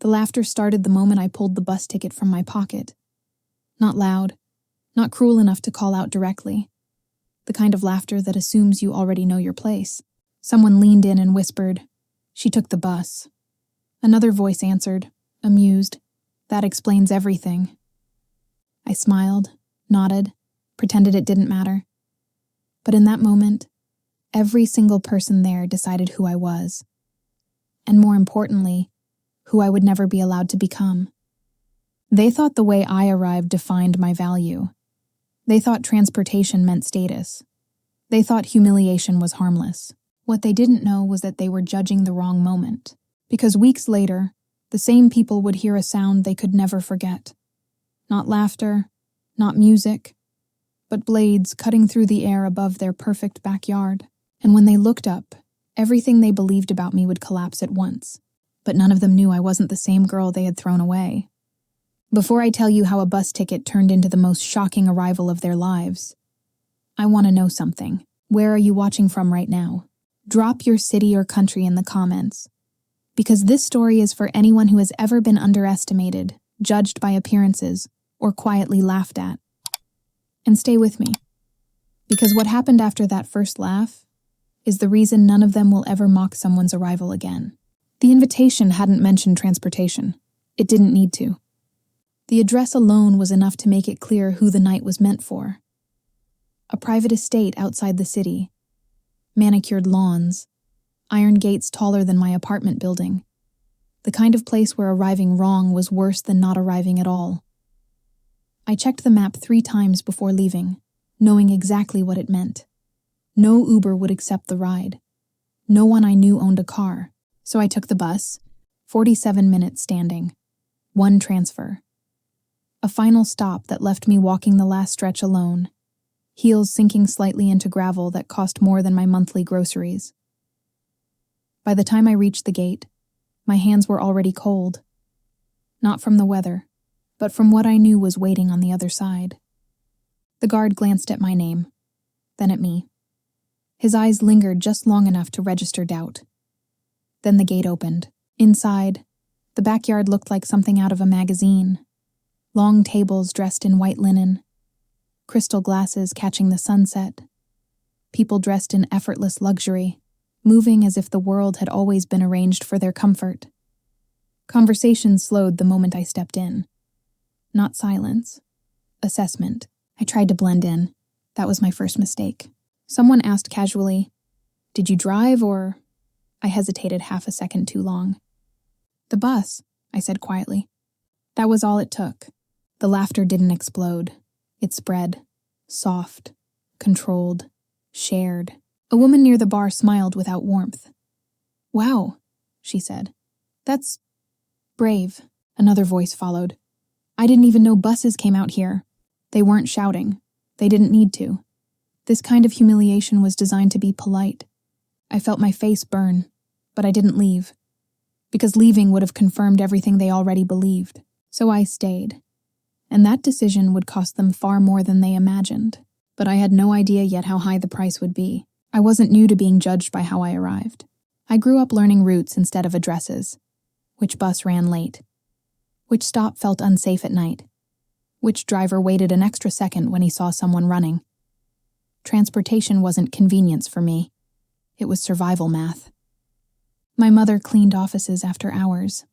The laughter started the moment I pulled the bus ticket from my pocket. Not loud, not cruel enough to call out directly. The kind of laughter that assumes you already know your place. Someone leaned in and whispered, "She took the bus." Another voice answered, amused, "That explains everything." I smiled, nodded, pretended it didn't matter. But in that moment, every single person there decided who I was. And more importantly, who I would never be allowed to become. They thought the way I arrived defined my value. They thought transportation meant status. They thought humiliation was harmless. What they didn't know was that they were judging the wrong moment. Because weeks later, the same people would hear a sound they could never forget. Not laughter, not music, but blades cutting through the air above their perfect backyard. And when they looked up, everything they believed about me would collapse at once. But none of them knew I wasn't the same girl they had thrown away. Before I tell you how a bus ticket turned into the most shocking arrival of their lives, I want to know something. Where are you watching from right now? Drop your city or country in the comments. Because this story is for anyone who has ever been underestimated, judged by appearances, or quietly laughed at. And stay with me. Because what happened after that first laugh is the reason none of them will ever mock someone's arrival again. The invitation hadn't mentioned transportation. It didn't need to. The address alone was enough to make it clear who the night was meant for. A private estate outside the city. Manicured lawns. Iron gates taller than my apartment building. The kind of place where arriving wrong was worse than not arriving at all. I checked the map 3 times before leaving, knowing exactly what it meant. No Uber would accept the ride. No one I knew owned a car, so I took the bus, 47 minutes standing. 1 transfer. A final stop that left me walking the last stretch alone, heels sinking slightly into gravel that cost more than my monthly groceries. By the time I reached the gate, my hands were already cold. Not from the weather, but from what I knew was waiting on the other side. The guard glanced at my name, then at me. His eyes lingered just long enough to register doubt. Then the gate opened. Inside, the backyard looked like something out of a magazine. Long tables dressed in white linen, crystal glasses catching the sunset, people dressed in effortless luxury, moving as if the world had always been arranged for their comfort. Conversation slowed the moment I stepped in. Not silence. Assessment. I tried to blend in. That was my first mistake. Someone asked casually, "Did you drive or?" I hesitated half a second too long. "The bus," I said quietly. That was all it took. The laughter didn't explode. It spread. Soft. Controlled. Shared. A woman near the bar smiled without warmth. "Wow," she said. "That's brave." Another voice followed. "I didn't even know buses came out here." They weren't shouting. They didn't need to. This kind of humiliation was designed to be polite. I felt my face burn, but I didn't leave. Because leaving would have confirmed everything they already believed. So I stayed. And that decision would cost them far more than they imagined. But I had no idea yet how high the price would be. I wasn't new to being judged by how I arrived. I grew up learning routes instead of addresses. Which bus ran late? Which stop felt unsafe at night? Which driver waited an extra second when he saw someone running? Transportation wasn't convenience for me. It was survival math. My mother cleaned offices after hours.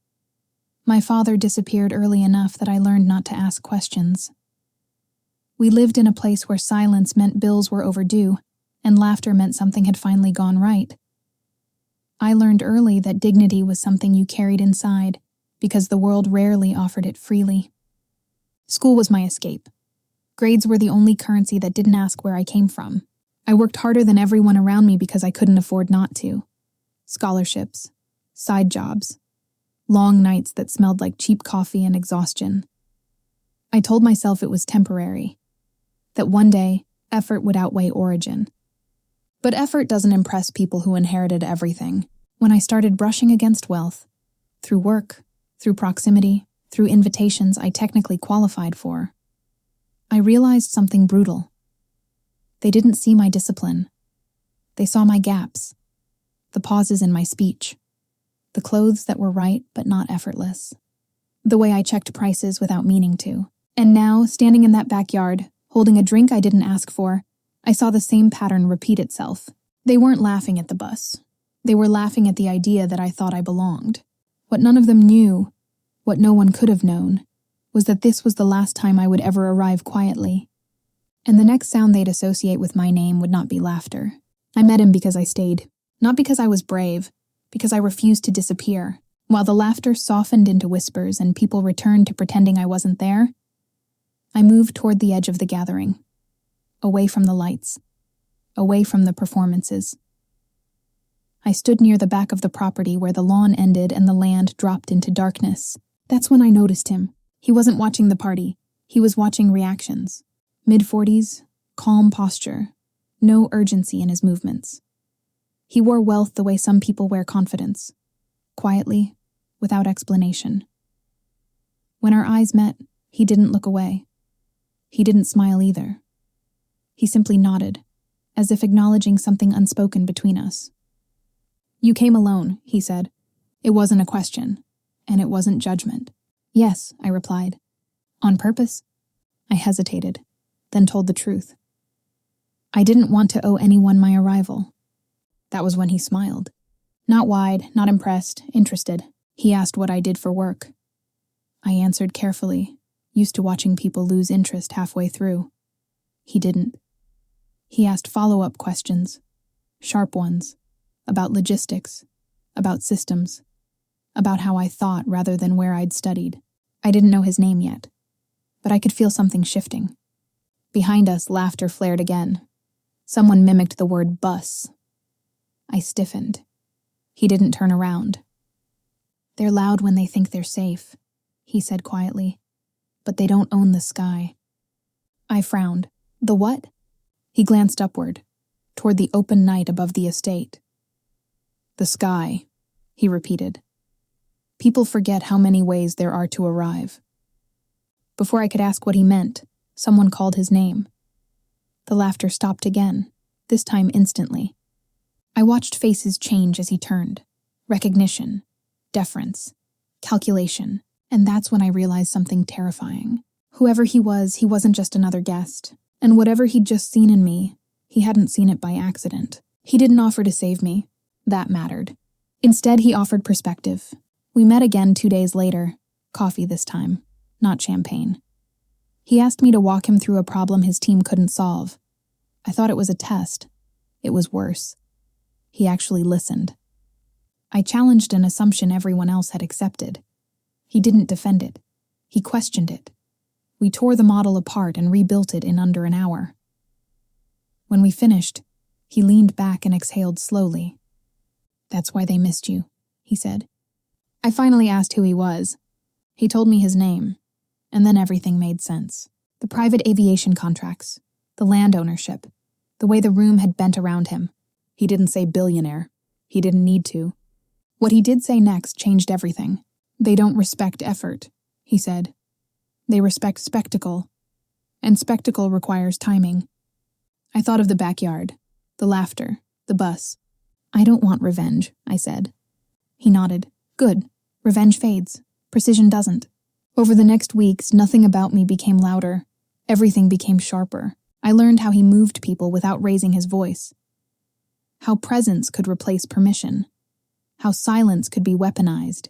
My father disappeared early enough that I learned not to ask questions. We lived in a place where silence meant bills were overdue, and laughter meant something had finally gone right. I learned early that dignity was something you carried inside, because the world rarely offered it freely. School was my escape. Grades were the only currency that didn't ask where I came from. I worked harder than everyone around me because I couldn't afford not to. Scholarships, side jobs, long nights that smelled like cheap coffee and exhaustion. I told myself it was temporary, that one day, effort would outweigh origin. But effort doesn't impress people who inherited everything. When I started brushing against wealth, through work, through proximity, through invitations I technically qualified for, I realized something brutal. They didn't see my discipline. They saw my gaps, the pauses in my speech, The clothes that were right but not effortless. The way I checked prices without meaning to. And now, standing in that backyard, holding a drink I didn't ask for, I saw the same pattern repeat itself. They weren't laughing at the bus. They were laughing at the idea that I thought I belonged. What none of them knew, what no one could have known, was that this was the last time I would ever arrive quietly. And the next sound they'd associate with my name would not be laughter. I met him because I stayed. Not because I was brave, because I refused to disappear. While the laughter softened into whispers and people returned to pretending I wasn't there, I moved toward the edge of the gathering, away from the lights, away from the performances. I stood near the back of the property where the lawn ended and the land dropped into darkness. That's when I noticed him. He wasn't watching the party. He was watching reactions. Mid-40s, calm posture, no urgency in his movements. He wore wealth the way some people wear confidence, quietly, without explanation. When our eyes met, he didn't look away. He didn't smile either. He simply nodded, as if acknowledging something unspoken between us. "You came alone," he said. It wasn't a question, and it wasn't judgment. "Yes," I replied. "On purpose?" I hesitated, then told the truth. I didn't want to owe anyone my arrival. That was when he smiled. Not wide, not impressed, interested. He asked what I did for work. I answered carefully, used to watching people lose interest halfway through. He didn't. He asked follow-up questions, sharp ones, about logistics, about systems, about how I thought rather than where I'd studied. I didn't know his name yet, but I could feel something shifting. Behind us, laughter flared again. Someone mimicked the word bus. I stiffened. He didn't turn around. "They're loud when they think they're safe," he said quietly, "but they don't own the sky." I frowned. "The what?" He glanced upward, toward the open night above the estate. "The sky," he repeated. "People forget how many ways there are to arrive." Before I could ask what he meant, someone called his name. The laughter stopped again, this time instantly. I watched faces change as he turned. Recognition, deference, calculation, and that's when I realized something terrifying. Whoever he wasn't just another guest, and whatever he'd just seen in me, he hadn't seen it by accident. He didn't offer to save me. That mattered. Instead, he offered perspective. We met again 2 days later. Coffee this time, not champagne. He asked me to walk him through a problem his team couldn't solve. I thought it was a test. It was worse. He actually listened. I challenged an assumption everyone else had accepted. He didn't defend it. He questioned it. We tore the model apart and rebuilt it in under an hour. When we finished, he leaned back and exhaled slowly. "That's why they missed you," he said. I finally asked who he was. He told me his name, and then everything made sense. The private aviation contracts, the land ownership, the way the room had bent around him. He didn't say billionaire. He didn't need to. What he did say next changed everything. "They don't respect effort," he said. "They respect spectacle, and spectacle requires timing." I thought of the backyard, the laughter, the bus. "I don't want revenge," I said. He nodded. "Good. Revenge fades. Precision doesn't." Over the next weeks, nothing about me became louder. Everything became sharper. I learned how he moved people without raising his voice. How presence could replace permission. How silence could be weaponized.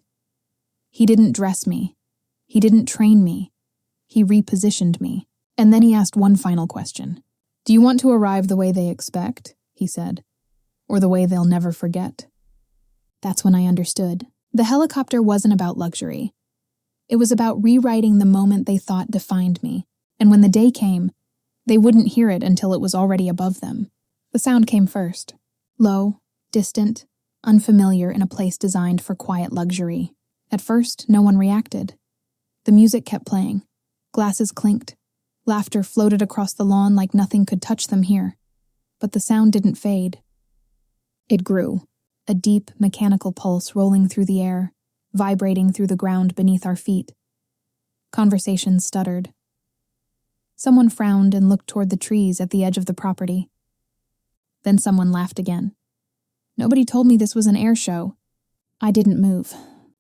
He didn't dress me. He didn't train me. He repositioned me. And then he asked one final question. "Do you want to arrive the way they expect?" he said. "Or the way they'll never forget?" That's when I understood. The helicopter wasn't about luxury. It was about rewriting the moment they thought defined me. And when the day came, they wouldn't hear it until it was already above them. The sound came first. Low, distant, unfamiliar in a place designed for quiet luxury. At first, no one reacted. The music kept playing. Glasses clinked. Laughter floated across the lawn like nothing could touch them here. But the sound didn't fade. It grew, a deep, mechanical pulse rolling through the air, vibrating through the ground beneath our feet. Conversations stuttered. Someone frowned and looked toward the trees at the edge of the property. Then someone laughed again. "Nobody told me this was an air show." I didn't move,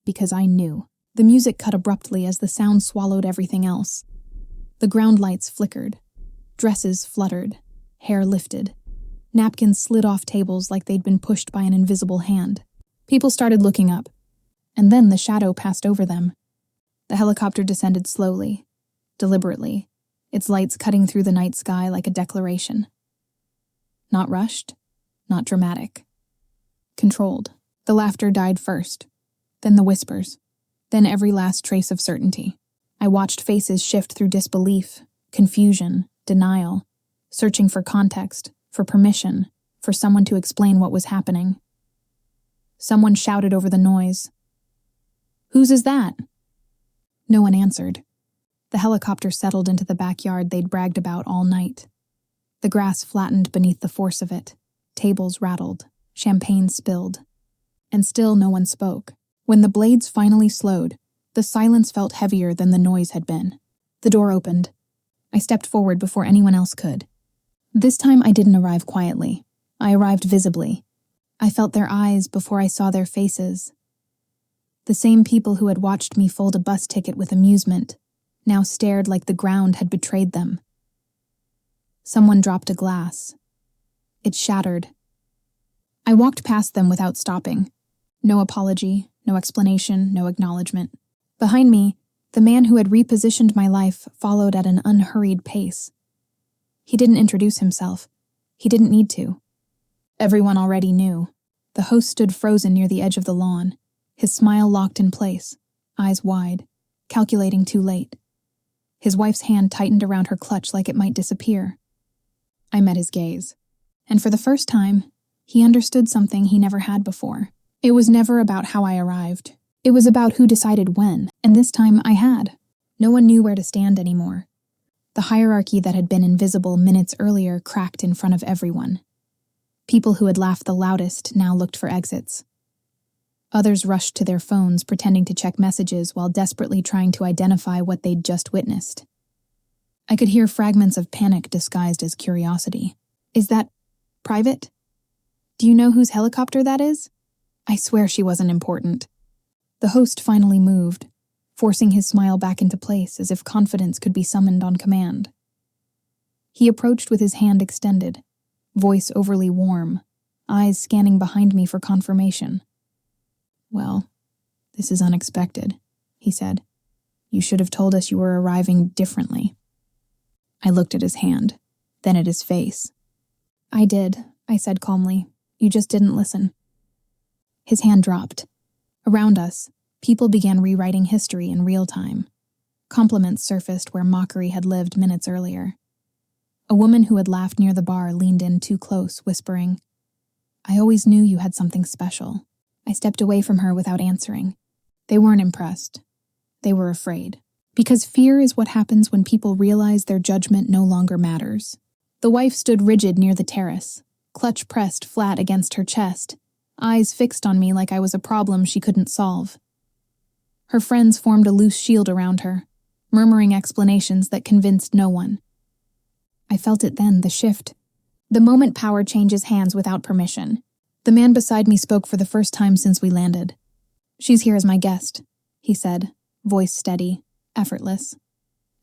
because I knew. The music cut abruptly as the sound swallowed everything else. The ground lights flickered. Dresses fluttered. Hair lifted. Napkins slid off tables like they'd been pushed by an invisible hand. People started looking up, and then the shadow passed over them. The helicopter descended slowly, deliberately, its lights cutting through the night sky like a declaration. Not rushed, not dramatic. Controlled. The laughter died first, then the whispers, then every last trace of certainty. I watched faces shift through disbelief, confusion, denial, searching for context, for permission, for someone to explain what was happening. Someone shouted over the noise. "Whose is that?" No one answered. The helicopter settled into the backyard they'd bragged about all night. The grass flattened beneath the force of it. Tables rattled. Champagne spilled. And still no one spoke. When the blades finally slowed, the silence felt heavier than the noise had been. The door opened. I stepped forward before anyone else could. This time I didn't arrive quietly. I arrived visibly. I felt their eyes before I saw their faces. The same people who had watched me fold a bus ticket with amusement now stared like the ground had betrayed them. Someone dropped a glass. It shattered. I walked past them without stopping. No apology, no explanation, no acknowledgement. Behind me, the man who had repositioned my life followed at an unhurried pace. He didn't introduce himself. He didn't need to. Everyone already knew. The host stood frozen near the edge of the lawn, his smile locked in place, eyes wide, calculating too late. His wife's hand tightened around her clutch like it might disappear. I met his gaze, and for the first time, he understood something he never had before. It was never about how I arrived. It was about who decided when, and this time I had. No one knew where to stand anymore. The hierarchy that had been invisible minutes earlier cracked in front of everyone. People who had laughed the loudest now looked for exits. Others rushed to their phones, pretending to check messages while desperately trying to identify what they'd just witnessed. I could hear fragments of panic disguised as curiosity. "Is that private? Do you know whose helicopter that is?" I swear she wasn't important. The host finally moved, forcing his smile back into place as if confidence could be summoned on command. He approached with his hand extended, voice overly warm, eyes scanning behind me for confirmation. "Well, this is unexpected," he said. "You should have told us you were arriving differently." I looked at his hand, then at his face. "I did," I said calmly. "You just didn't listen." His hand dropped. Around us, people began rewriting history in real time. Compliments surfaced where mockery had lived minutes earlier. A woman who had laughed near the bar leaned in too close, whispering, "I always knew you had something special." I stepped away from her without answering. They weren't impressed. They were afraid. Because fear is what happens when people realize their judgment no longer matters. The wife stood rigid near the terrace, clutch pressed flat against her chest, eyes fixed on me like I was a problem she couldn't solve. Her friends formed a loose shield around her, murmuring explanations that convinced no one. I felt it then, the shift. The moment power changes hands without permission. The man beside me spoke for the first time since we landed. "She's here as my guest," he said, voice steady, effortless.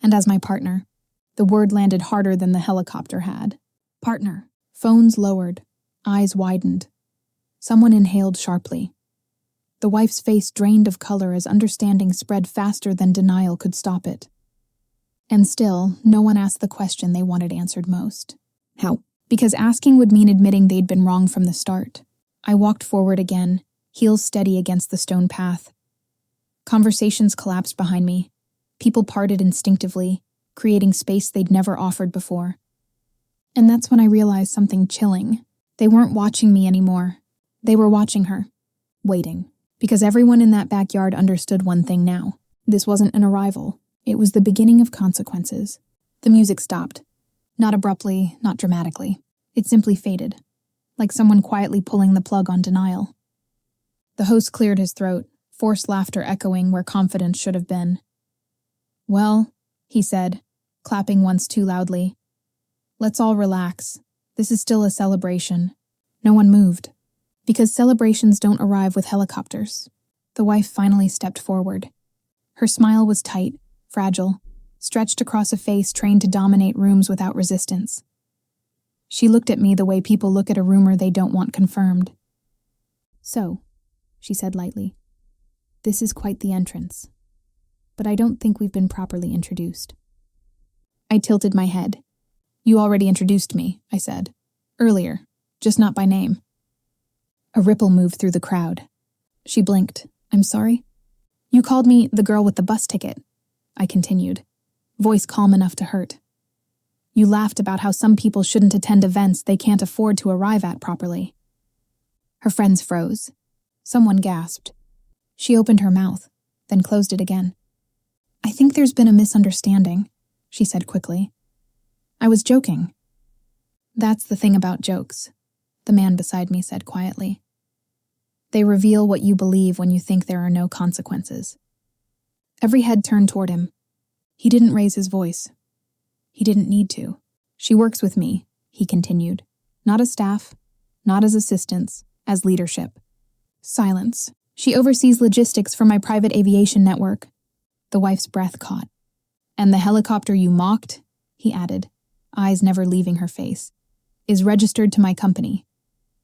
"And as my partner." The word landed harder than the helicopter had. Partner. Phones lowered, eyes widened. Someone inhaled sharply. The wife's face drained of color as understanding spread faster than denial could stop it. And still, no one asked the question they wanted answered most. How? Because asking would mean admitting they'd been wrong from the start. I walked forward again, heels steady against the stone path. Conversations collapsed behind me. People parted instinctively, creating space they'd never offered before. And that's when I realized something chilling. They weren't watching me anymore. They were watching her. Waiting. Because everyone in that backyard understood one thing now. This wasn't an arrival. It was the beginning of consequences. The music stopped. Not abruptly, not dramatically. It simply faded, like someone quietly pulling the plug on denial. The host cleared his throat, forced laughter echoing where confidence should have been. "Well," he said, clapping once too loudly, "let's all relax. This is still a celebration." No one moved. Because celebrations don't arrive with helicopters. The wife finally stepped forward. Her smile was tight, fragile, stretched across a face trained to dominate rooms without resistance. She looked at me the way people look at a rumor they don't want confirmed. "So," she said lightly, "this is quite the entrance. But I don't think we've been properly introduced." I tilted my head. "You already introduced me," I said. "Earlier, just not by name." A ripple moved through the crowd. She blinked. "I'm sorry?" "You called me the girl with the bus ticket," I continued, voice calm enough to hurt. "You laughed about how some people shouldn't attend events they can't afford to arrive at properly." Her friends froze. Someone gasped. She opened her mouth, then closed it again. "I think there's been a misunderstanding," she said quickly. "I was joking." "That's the thing about jokes," the man beside me said quietly. "They reveal what you believe when you think there are no consequences." Every head turned toward him. He didn't raise his voice. He didn't need to. "She works with me," he continued. "Not as staff, not as assistants, as leadership." Silence. "She oversees logistics for my private aviation network." The wife's breath caught. "And the helicopter you mocked," he added, eyes never leaving her face, "is registered to my company.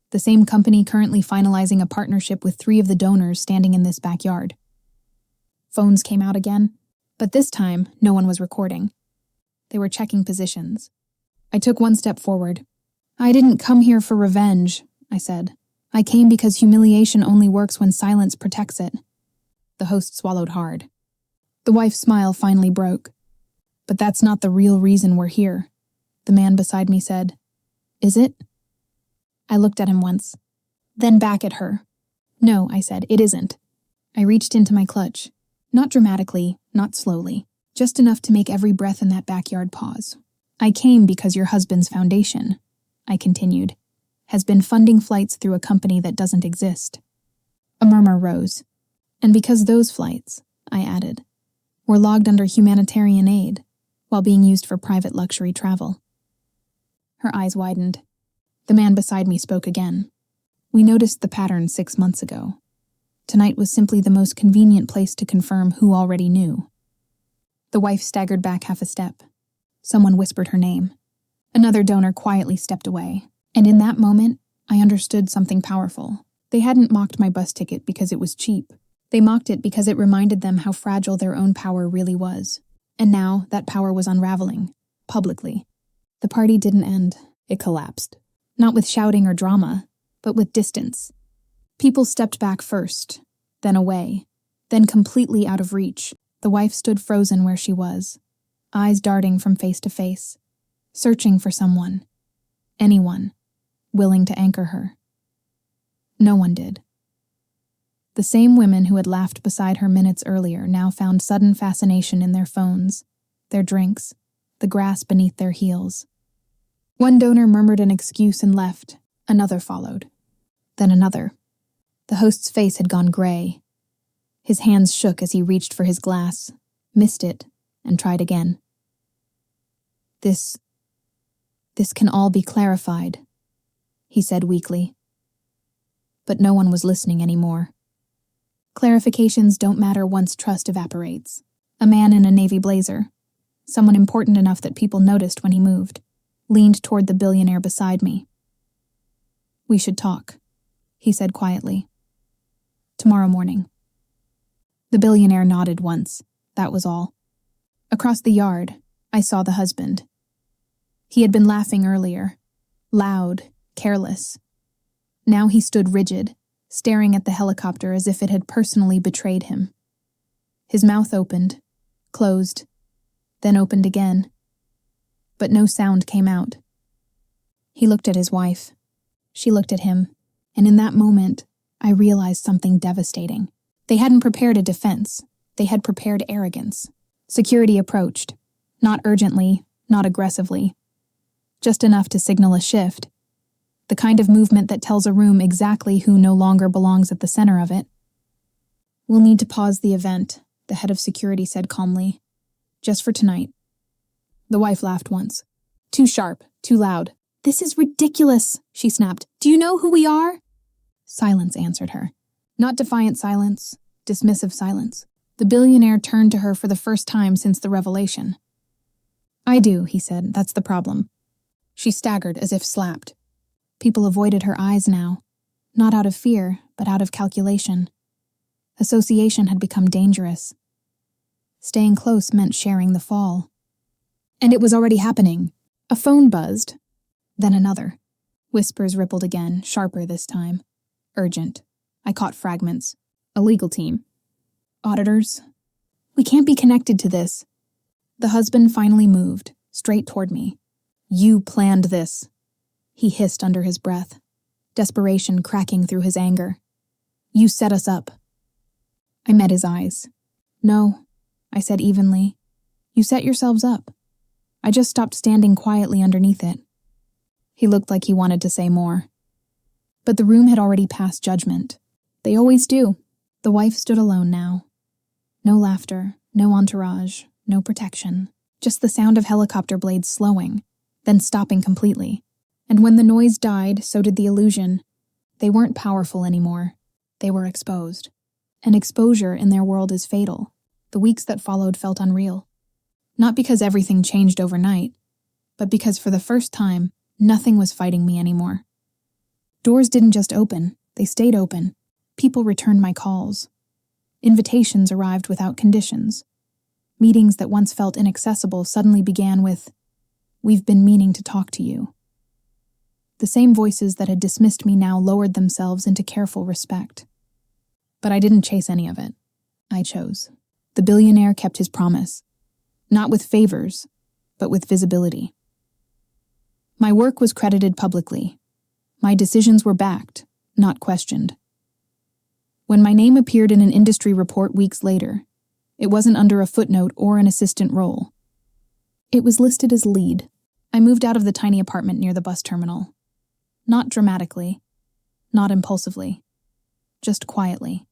The same company currently finalizing a partnership with 3 of the donors standing in this backyard." Phones came out again, but this time no one was recording. They were checking positions. I took one step forward. "I didn't come here for revenge," I said. "I came because humiliation only works when silence protects it." The host swallowed hard. The wife's smile finally broke. "But that's not the real reason we're here," the man beside me said. "Is it?" I looked at him once, then back at her. "No," I said, "it isn't." I reached into my clutch. Not dramatically, not slowly, just enough to make every breath in that backyard pause. "I came because your husband's foundation," I continued, "has been funding flights through a company that doesn't exist." A murmur rose. "And because those flights," I added, "were logged under humanitarian aid, while being used for private luxury travel." Her eyes widened. The man beside me spoke again. "We noticed the pattern 6 months ago. Tonight was simply the most convenient place to confirm who already knew." The wife staggered back half a step. Someone whispered her name. Another donor quietly stepped away. And in that moment, I understood something powerful. They hadn't mocked my bus ticket because it was cheap. They mocked it because it reminded them how fragile their own power really was. And now that power was unraveling, publicly. The party didn't end. It collapsed. Not with shouting or drama, but with distance. People stepped back first, then away, then completely out of reach. The wife stood frozen where she was, eyes darting from face to face, searching for someone, anyone, willing to anchor her. No one did. The same women who had laughed beside her minutes earlier now found sudden fascination in their phones, their drinks, the grass beneath their heels. One donor murmured an excuse and left. Another followed. Then another. The host's face had gone gray. His hands shook as he reached for his glass, missed it, and tried again. This can all be clarified," he said weakly. But no one was listening anymore. Clarifications don't matter once trust evaporates. A man in a navy blazer, someone important enough that people noticed when he moved, leaned toward the billionaire beside me. "We should talk," he said quietly. "Tomorrow morning." The billionaire nodded once, that was all. Across the yard, I saw the husband. He had been laughing earlier, loud, careless. Now he stood rigid, staring at the helicopter as if it had personally betrayed him. His mouth opened, closed, then opened again. But no sound came out. He looked at his wife. She looked at him, and in that moment, I realized something devastating. They hadn't prepared a defense. They had prepared arrogance. Security approached, not urgently, not aggressively, just enough to signal a shift, the kind of movement that tells a room exactly who no longer belongs at the center of it. "We'll need to pause the event," the head of security said calmly. "Just for tonight." The wife laughed once. Too sharp, too loud. "This is ridiculous," she snapped. "Do you know who we are?" Silence answered her. Not defiant silence, dismissive silence. The billionaire turned to her for the first time since the revelation. I do, he said. That's the problem. She staggered as if slapped. People avoided her eyes now, not out of fear, but out of calculation. Association had become dangerous. Staying close meant sharing the fall. And it was already happening. A phone buzzed, then another. Whispers rippled again, sharper this time. Urgent. I caught fragments. A legal team. Auditors. We can't be connected to this. The husband finally moved, straight toward me. You planned this, he hissed under his breath, desperation cracking through his anger. You set us up. I met his eyes. No, I said evenly. You set yourselves up. I just stopped standing quietly underneath it. He looked like he wanted to say more. But the room had already passed judgment. They always do. The wife stood alone now. No laughter, no entourage, no protection. Just the sound of helicopter blades slowing, then stopping completely. And when the noise died, so did the illusion. They weren't powerful anymore. They were exposed. And exposure in their world is fatal. The weeks that followed felt unreal. Not because everything changed overnight, but because for the first time, nothing was fighting me anymore. Doors didn't just open, they stayed open. People returned my calls. Invitations arrived without conditions. Meetings that once felt inaccessible suddenly began with, "We've been meaning to talk to you." The same voices that had dismissed me now lowered themselves into careful respect. But I didn't chase any of it. I chose. The billionaire kept his promise. Not with favors, but with visibility. My work was credited publicly. My decisions were backed, not questioned. When my name appeared in an industry report weeks later, it wasn't under a footnote or an assistant role. It was listed as lead. I moved out of the tiny apartment near the bus terminal. Not dramatically, not impulsively, just quietly.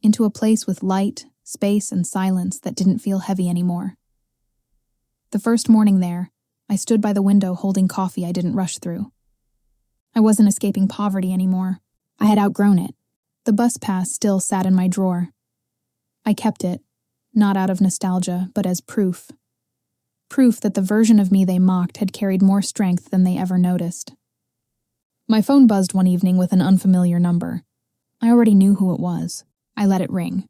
Into a place with light, space, and silence that didn't feel heavy anymore. The first morning there, I stood by the window holding coffee I didn't rush through. I wasn't escaping poverty anymore. I had outgrown it. The bus pass still sat in my drawer. I kept it, not out of nostalgia, but as proof. Proof that the version of me they mocked had carried more strength than they ever noticed. My phone buzzed one evening with an unfamiliar number. I already knew who it was. I let it ring.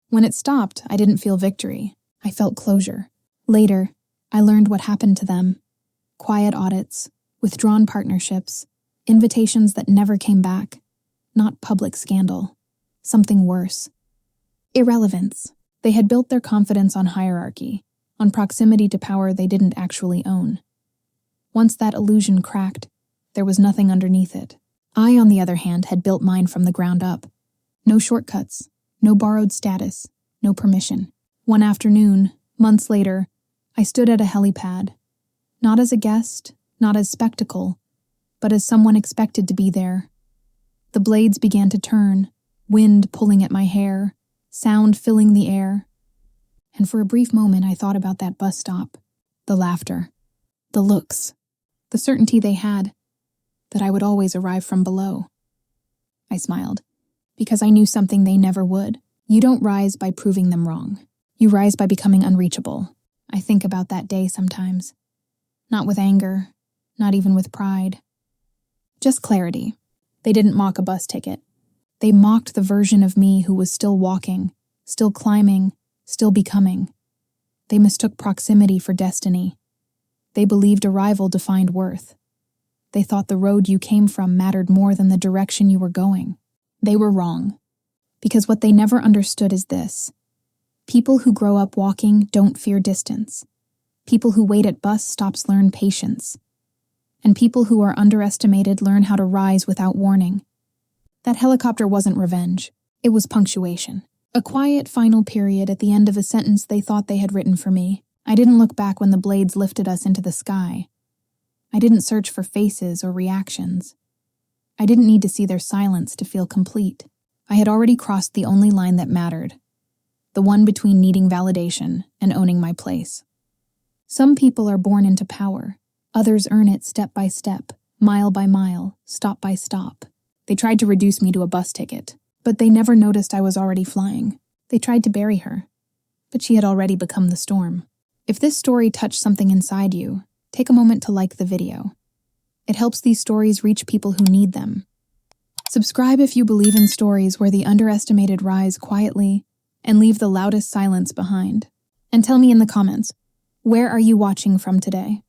When it stopped, I didn't feel victory. I felt closure. Later, I learned what happened to them. Quiet audits, withdrawn partnerships, invitations that never came back. Not public scandal. Something worse. Irrelevance. They had built their confidence on hierarchy, on proximity to power they didn't actually own. Once that illusion cracked, there was nothing underneath it. I, on the other hand, had built mine from the ground up. No shortcuts, no borrowed status, no permission. One afternoon, months later, I stood at a helipad. Not as a guest, not as spectacle, but as someone expected to be there. The blades began to turn, wind pulling at my hair, sound filling the air. And for a brief moment I thought about that bus stop, the laughter, the looks, the certainty they had, that I would always arrive from below. I smiled, because I knew something they never would. You don't rise by proving them wrong. You rise by becoming unreachable. I think about that day sometimes. Not with anger, not even with pride. Just clarity. They didn't mock a bus ticket. They mocked the version of me who was still walking, still climbing, still becoming. They mistook proximity for destiny. They believed arrival defined worth. They thought the road you came from mattered more than the direction you were going. They were wrong. Because what they never understood is this. People who grow up walking don't fear distance. People who wait at bus stops learn patience. And people who are underestimated learn how to rise without warning. That helicopter wasn't revenge. It was punctuation. A quiet final period at the end of a sentence they thought they had written for me. I didn't look back when the blades lifted us into the sky. I didn't search for faces or reactions. I didn't need to see their silence to feel complete. I had already crossed the only line that mattered, the one between needing validation and owning my place. Some people are born into power. Others earn it step by step, mile by mile, stop by stop. They tried to reduce me to a bus ticket, but they never noticed I was already flying. They tried to bury her, but she had already become the storm. If this story touched something inside you, take a moment to like the video. It helps these stories reach people who need them. Subscribe if you believe in stories where the underestimated rise quietly and leave the loudest silence behind. And tell me in the comments, where are you watching from today?